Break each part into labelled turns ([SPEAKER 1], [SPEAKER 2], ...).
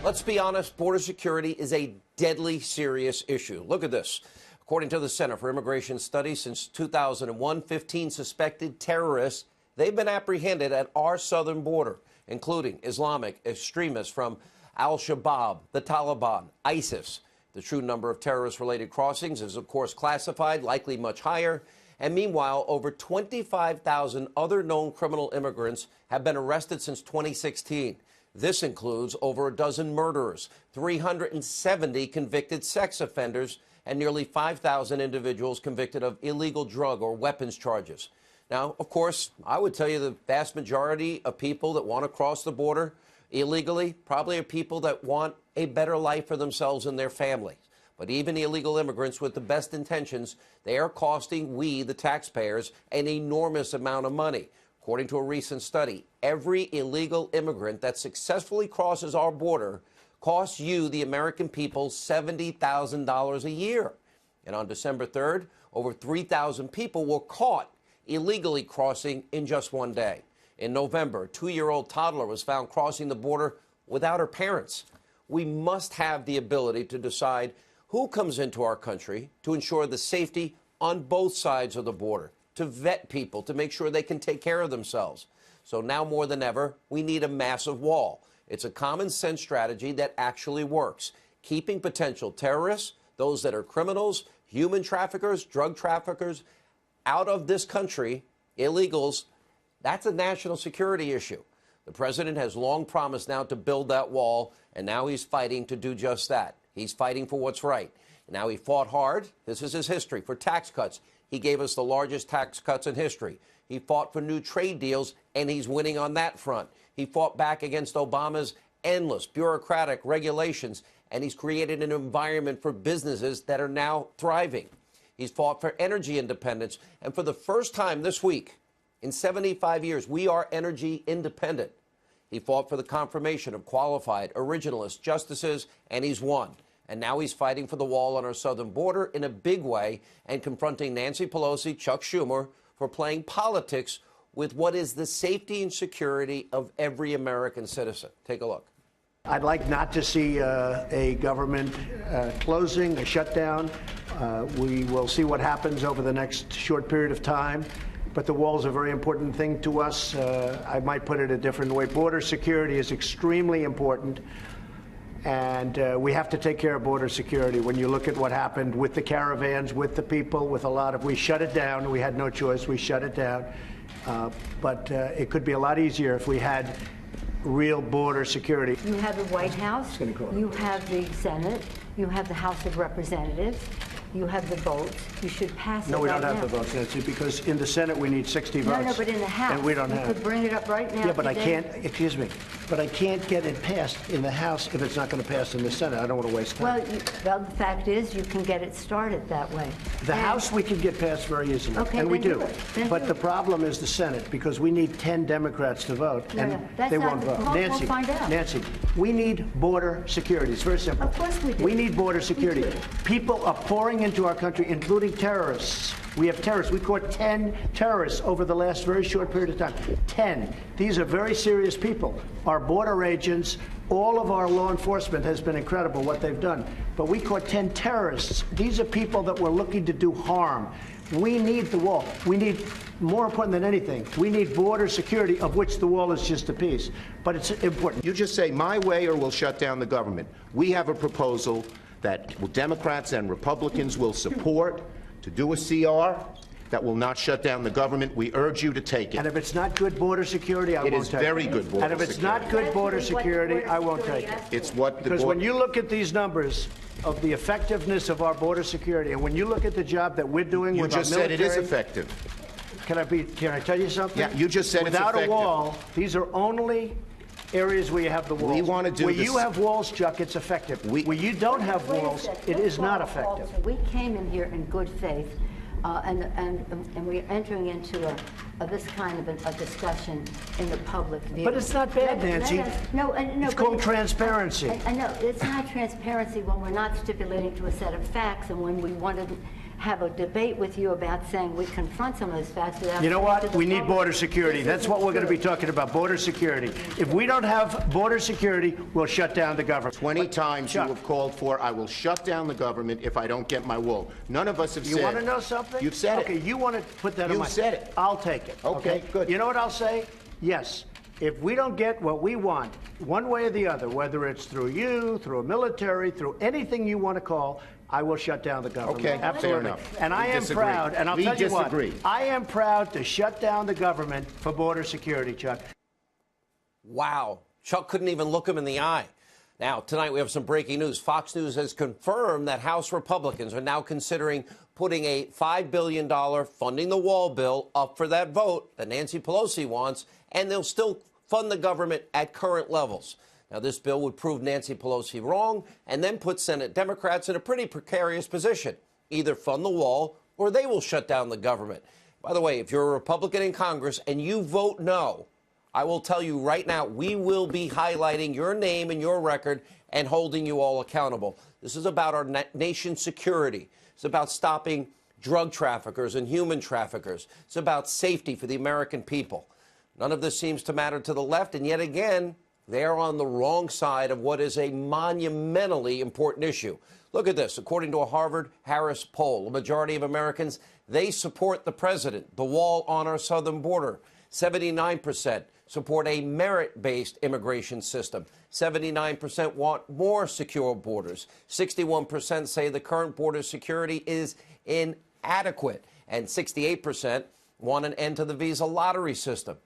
[SPEAKER 1] Let's be honest, border security is a deadly serious issue. Look at this. According to the Center for Immigration Studies, since 2001, 15 suspected terrorists, they've been apprehended at our southern border, including Islamic extremists from Al-Shabaab, the Taliban, ISIS. The true number of terrorist-related crossings is, of course, classified, likely much higher. And meanwhile, over 25,000 other known criminal immigrants have been arrested since 2016. This includes over a dozen murderers, 370 convicted sex offenders, and nearly 5,000 individuals convicted of illegal drug or weapons charges. Now, of course, I would tell you the vast majority of people that want to cross the border illegally probably are people that want a better life for themselves and their families. But even illegal immigrants with the best intentions, they are costing we, the taxpayers, an enormous amount of money. According to a recent study, every illegal immigrant that successfully crosses our border costs you, the American people, $70,000 a year. And on December 3rd, over 3,000 people were caught illegally crossing in just one day. In November, a 2-year-old toddler was found crossing the border without her parents. We must have the ability to decide who comes into our country to ensure the safety on both sides of the border, to vet people, to make sure they can take care of themselves. So now more than ever, we need a massive wall. It's a common sense strategy that actually works, keeping potential terrorists, those that are criminals, human traffickers, drug traffickers, out of this country, illegals. That's a national security issue. The president has long promised now to build that wall, and now he's fighting to do just that. He's fighting for what's right. Now, he fought hard. This is his history for tax cuts. He gave us the largest tax cuts in history. He fought for new trade deals, and he's winning on that front. He fought back against Obama's endless bureaucratic regulations, and he's created an environment for businesses that are now thriving. He's fought for energy independence, and for the first time this week, in 75 years, we are energy independent. He fought for the confirmation of qualified, originalist justices, and he's won. And now he's fighting for the wall on our southern border in a big way and confronting Nancy Pelosi, Chuck Schumer, for playing politics with what is the safety and security of every American citizen. Take a look.
[SPEAKER 2] I'd like not to see a government closing, a shutdown. We will see what happens over the next short period of time. But the wall is a very important thing to us. I might put it a different way. Border security is extremely important, and we have to take care of border security. When you look at what happened with the caravans, with the people, with a lot of, we shut it down. We had no choice. We shut it down. But it could be a lot easier if we had real border security.
[SPEAKER 3] You have the White House. You have the Senate. You have the House of Representatives. You have the votes. You should pass it.
[SPEAKER 2] No, we
[SPEAKER 3] right
[SPEAKER 2] don't have
[SPEAKER 3] now.
[SPEAKER 2] the votes, Nancy, because in the Senate we need 60 votes.
[SPEAKER 3] No, but in the House,
[SPEAKER 2] and we don't have.
[SPEAKER 3] You could bring it up right now.
[SPEAKER 2] Yeah, but
[SPEAKER 3] today.
[SPEAKER 2] I can't. Excuse me, but I can't get it passed in the House if it's not going to pass in the Senate. I don't want to waste time.
[SPEAKER 3] Well, the fact is, you can get it started that way.
[SPEAKER 2] The House we can get passed very easily,
[SPEAKER 3] okay,
[SPEAKER 2] and we do.
[SPEAKER 3] But
[SPEAKER 2] the problem is the Senate, because we need 10 Democrats to vote, and they won't vote.
[SPEAKER 3] Nancy, we'll find out.
[SPEAKER 2] Nancy, we need border security. It's very simple.
[SPEAKER 3] Of course we do.
[SPEAKER 2] We need border security. People are pouring into our country, including terrorists. We have terrorists. We caught 10 terrorists over the last very short period of time. 10. These are very serious people. Our border agents, all of our law enforcement has been incredible what they've done. But we caught 10 terrorists. These are people that were looking to do harm. We need the wall. We need, more important than anything, we need border security, of which the wall is just a piece. But it's important.
[SPEAKER 4] You just say my way or we'll shut down the government. We have a proposal that Democrats and Republicans will support to do a CR that will not shut down the government. We urge you to take it.
[SPEAKER 2] And if it's not good border security, I won't take it.
[SPEAKER 4] It is very good border security.
[SPEAKER 2] And if it's not good border security, I won't take it.
[SPEAKER 4] It's what the
[SPEAKER 2] Because when you look at these numbers of the effectiveness of our border security, and when you look at the job that we're doing with our military...
[SPEAKER 4] You just said it is effective.
[SPEAKER 2] Can I tell you something?
[SPEAKER 4] Yeah, you just said it's effective.
[SPEAKER 2] Without a wall, these are only areas where you have the walls.
[SPEAKER 4] We want to do
[SPEAKER 2] where
[SPEAKER 4] this.
[SPEAKER 2] you have walls, Chuck, it's effective. Where you don't have walls, it is not effective.
[SPEAKER 3] We came in here in good faith, and we're entering into this kind of a discussion in the public view.
[SPEAKER 2] But it's not bad, Nancy.
[SPEAKER 3] No,
[SPEAKER 2] it's called transparency.
[SPEAKER 3] I know it's not transparency when we're not stipulating to a set of facts, and when we wanted. have a debate with you about saying we confront some of this facts without.
[SPEAKER 2] You know
[SPEAKER 3] saying
[SPEAKER 2] what?
[SPEAKER 3] to the
[SPEAKER 2] We need
[SPEAKER 3] public,
[SPEAKER 2] border security. That's what we're going to be talking about, border security. If we don't have border security, we'll shut down the government.
[SPEAKER 4] 20 times you
[SPEAKER 2] Chuck.
[SPEAKER 4] have called for, I will shut down the government if I don't get my wool. None of us have said.
[SPEAKER 2] You want to know something?
[SPEAKER 4] You've said
[SPEAKER 2] okay,
[SPEAKER 4] it.
[SPEAKER 2] you want to put that on
[SPEAKER 4] You've
[SPEAKER 2] my...
[SPEAKER 4] said it.
[SPEAKER 2] I'll take it.
[SPEAKER 4] Okay, good.
[SPEAKER 2] You know what I'll say? Yes. If we don't get what we want, one way or the other, whether it's through you, through a military, through anything you want to call, I will shut down the government.
[SPEAKER 4] Okay,
[SPEAKER 2] absolutely.
[SPEAKER 4] fair enough.
[SPEAKER 2] And I
[SPEAKER 4] We
[SPEAKER 2] am
[SPEAKER 4] disagree.
[SPEAKER 2] proud, and I'll
[SPEAKER 4] We
[SPEAKER 2] tell you what,
[SPEAKER 4] disagree.
[SPEAKER 2] I am proud to shut down the government for border security, Chuck.
[SPEAKER 1] Wow. Chuck couldn't even look him in the eye. Now, tonight we have some breaking news. Fox News has confirmed that House Republicans are now considering putting a $5 billion funding the wall bill up for that vote that Nancy Pelosi wants, and they'll still fund the government at current levels. Now, this bill would prove Nancy Pelosi wrong and then put Senate Democrats in a pretty precarious position. Either fund the wall or they will shut down the government. By the way, if you're a Republican in Congress and you vote no, I will tell you right now, we will be highlighting your name and your record and holding you all accountable. This is about our nation's security. It's about stopping drug traffickers and human traffickers. It's about safety for the American people. None of this seems to matter to the left, and yet again, they are on the wrong side of what is a monumentally important issue. Look at this. According to a Harvard-Harris poll, a majority of Americans, they support the president, the wall on our southern border. 79% support a merit-based immigration system. 79% want more secure borders. 61% say the current border security is inadequate. And 68% want an end to the visa lottery system.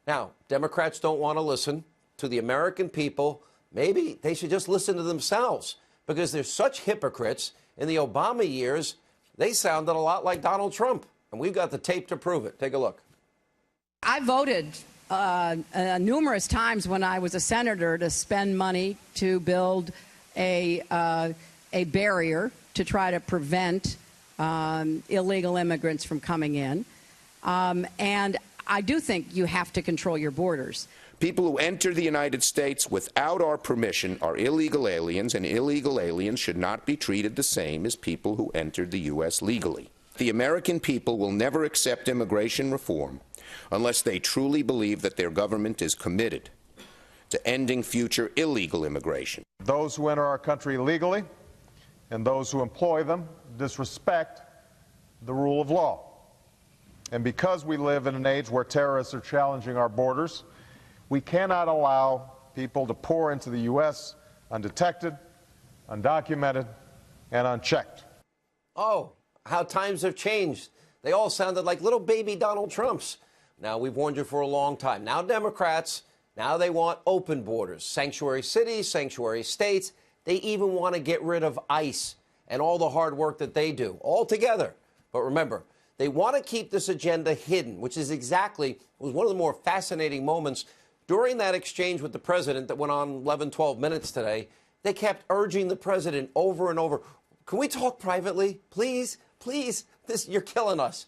[SPEAKER 1] Now, Democrats don't want to listen to the American people. Maybe they should just listen to themselves, because they're such hypocrites. In the Obama years, they sounded a lot like Donald Trump, and we've got the tape to prove it. Take a look.
[SPEAKER 5] I voted numerous times when I was a senator to spend money to build a barrier to try to prevent illegal immigrants from coming in. And I do think you have to control your borders.
[SPEAKER 6] People who enter the United States without our permission are illegal aliens, and illegal aliens should not be treated the same as people who entered the U.S. legally. The American people will never accept immigration reform unless they truly believe that their government is committed to ending future illegal immigration.
[SPEAKER 7] Those who enter our country legally and those who employ them disrespect the rule of law. And because we live in an age where terrorists are challenging our borders, we cannot allow people to pour into the U.S. undetected, undocumented, and unchecked.
[SPEAKER 1] Oh, how times have changed. They all sounded like little baby Donald Trumps. Now, we've warned you for a long time. Now, Democrats, now they want open borders, sanctuary cities, sanctuary states. They even want to get rid of ICE and all the hard work that they do all together. But remember, they want to keep this agenda hidden, which is exactly, was one of the more fascinating moments during that exchange with the president that went on 11, 12 minutes today. They kept urging the president over and over, can we talk privately? Please, please, you're killing us.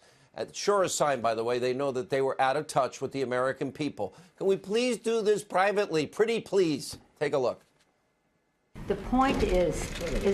[SPEAKER 1] Sure is sign, by the way, they know that they were out of touch with the American people. Can we please do this privately? Pretty please. Take a look.
[SPEAKER 3] The point is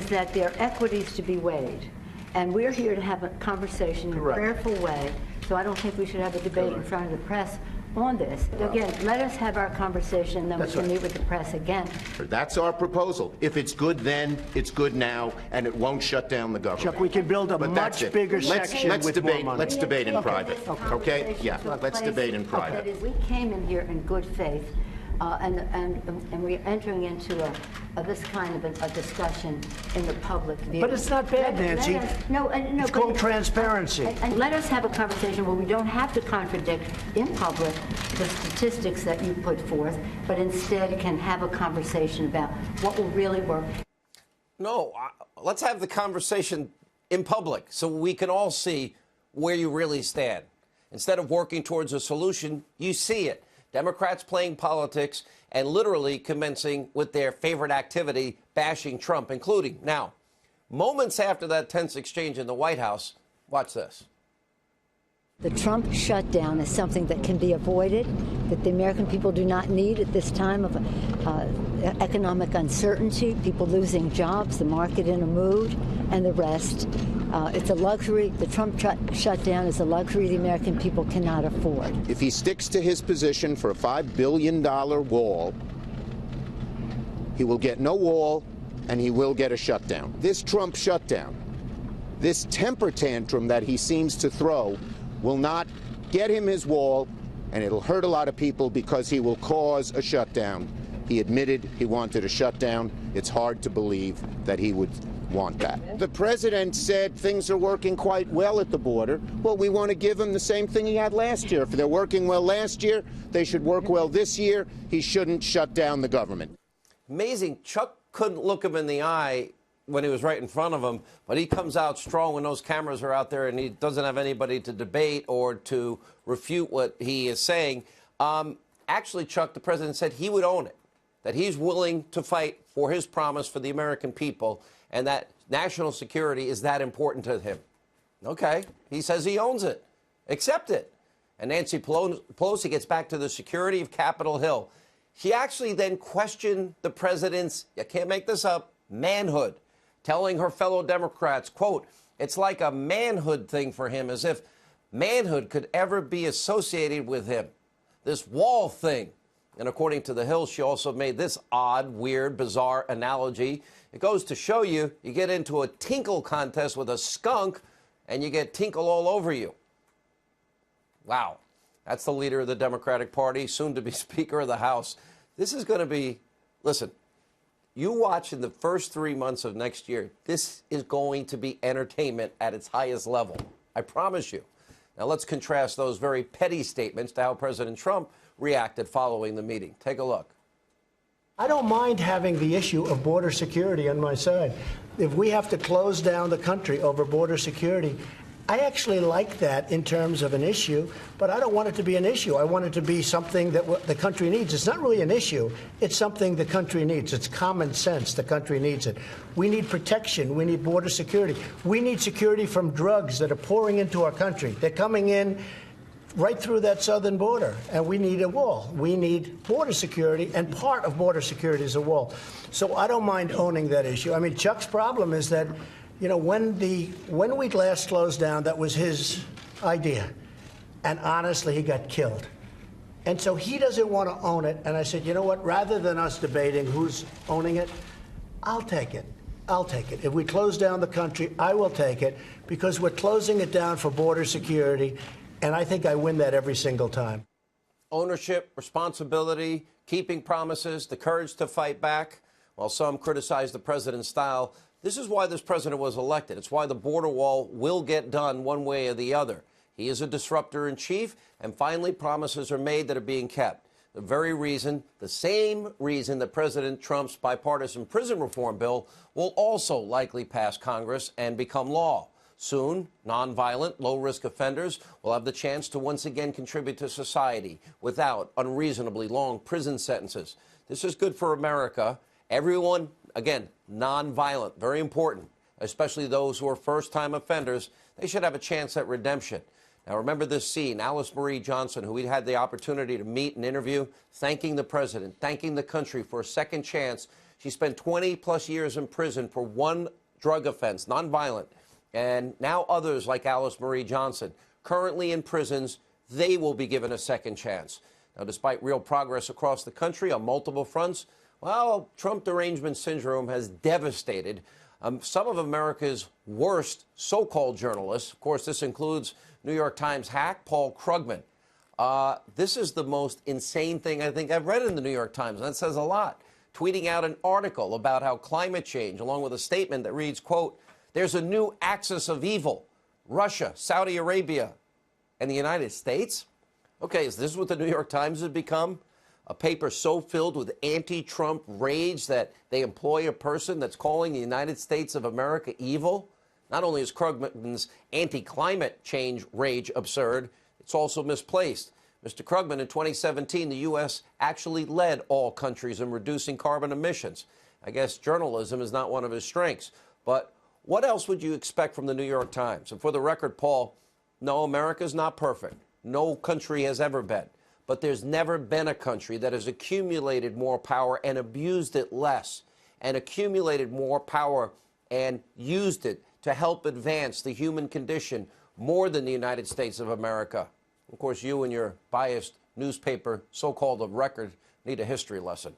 [SPEAKER 3] that there are equities to be weighed. And we're here to have a conversation in a prayerful way. So I don't think we should have a debate in front of the press on this. Again, let us have our conversation, then we can meet with the press again.
[SPEAKER 4] That's our proposal. If it's good then, it's good now, and it won't shut down the government.
[SPEAKER 2] Chuck, we can build a much bigger section with more money.
[SPEAKER 4] Let's debate in private. Okay? Yeah, let's debate in private.
[SPEAKER 3] That is, we came in here in good faith, and we're entering into this kind of a discussion in the public view.
[SPEAKER 2] But it's not bad, Nancy. It's called transparency.
[SPEAKER 3] And let us have a conversation where we don't have to contradict in public the statistics that you put forth, but instead can have a conversation about what will really work.
[SPEAKER 1] No, let's have the conversation in public so we can all see where you really stand. Instead of working towards a solution, you see it. Democrats playing politics and literally commencing with their favorite activity, bashing Trump, including now, moments after that tense exchange in the White House. Watch this.
[SPEAKER 3] The Trump shutdown is something that can be avoided, that the American people do not need at this time of economic uncertainty, people losing jobs, the market in a mood, and the rest. It's a luxury. The Trump shutdown is a luxury the American people cannot afford.
[SPEAKER 6] If he sticks to his position for a $5 billion wall, he will get no wall and he will get a shutdown. This Trump shutdown, this temper tantrum that he seems to throw, will not get him his wall, and it'll hurt a lot of people because he will cause a shutdown. He admitted he wanted a shutdown. It's hard to believe that he would want that. The president said things are working quite well at the border. Well, we want to give him the same thing he had last year. If they're working well last year, they should work well this year. He shouldn't shut down the government.
[SPEAKER 1] Amazing. Chuck couldn't look him in the eye when he was right in front of him, but he comes out strong when those cameras are out there and he doesn't have anybody to debate or to refute what he is saying. Actually, Chuck, the president said he would own it, that he's willing to fight for his promise for the American people, and that national security is that important to him. Okay, he says he owns it. Accept it. And Nancy Pelosi gets back to the security of Capitol Hill. She actually then questioned the president's, you can't make this up, manhood, telling her fellow Democrats, quote, it's like a manhood thing for him, as if manhood could ever be associated with him. This wall thing. And according to the Hill, she also made this odd, weird, bizarre analogy. It goes to show you, you get into a tinkle contest with a skunk and you get tinkle all over you. Wow. That's the leader of the Democratic Party, soon to be Speaker of the House. This is going to be, listen, you watch in the first 3 months of next year, this is going to be entertainment at its highest level. I promise you. Now let's contrast those very petty statements to how President Trump reacted following the meeting. Take a look.
[SPEAKER 2] I don't mind having the issue of border security on my side. If we have to close down the country over border security, I actually like that in terms of an issue, but I don't want it to be an issue. I want it to be something that the country needs. It's not really an issue. It's something the country needs. It's common sense. The country needs it. We need protection. We need border security. We need security from drugs that are pouring into our country. They're coming in right through that southern border, and we need a wall. We need border security, and part of border security is a wall. So I don't mind owning that issue. I mean, Chuck's problem is that, you know, when we last closed down, that was his idea. And honestly, he got killed. And so he doesn't want to own it. And I said, you know what, rather than us debating who's owning it, I'll take it. I'll take it. If we close down the country, I will take it, because we're closing it down for border security. And I think I win that every single time.
[SPEAKER 1] Ownership, responsibility, keeping promises, the courage to fight back. While some criticize the president's style, this is why this president was elected. It's why the border wall will get done one way or the other. He is a disruptor in chief, and finally promises are made that are being kept. The same reason that President Trump's bipartisan prison reform bill will also likely pass Congress and become law. Soon, nonviolent, low-risk offenders will have the chance to once again contribute to society without unreasonably long prison sentences. This is good for America. Everyone, again, nonviolent, very important, especially those who are first-time offenders. They should have a chance at redemption. Now, remember this scene, Alice Marie Johnson, who we had the opportunity to meet and interview, thanking the president, thanking the country for a second chance. She spent 20-plus years in prison for one drug offense, nonviolent. And now others like Alice Marie Johnson, currently in prisons, they will be given a second chance. Now, despite real progress across the country on multiple fronts, well, Trump derangement syndrome has devastated some of America's worst so-called journalists. Of course, this includes New York Times hack Paul Krugman. This is the most insane thing I think I've read in the New York Times, and that says a lot. Tweeting out an article about how climate change, along with a statement that reads, quote, there's a new axis of evil, Russia, Saudi Arabia, and the United States. Okay, is this what the New York Times has become? A paper so filled with anti-Trump rage that they employ a person that's calling the United States of America evil? Not only is Krugman's anti-climate change rage absurd, it's also misplaced. Mr. Krugman, in 2017, the U.S. actually led all countries in reducing carbon emissions. I guess journalism is not one of his strengths. But what else would you expect from the New York Times? And for the record, Paul, no, America's not perfect. No country has ever been. But there's never been a country that has accumulated more power and abused it less, and accumulated more power and used it to help advance the human condition more than the United States of America. Of course, you and your biased newspaper, so-called of record, need a history lesson.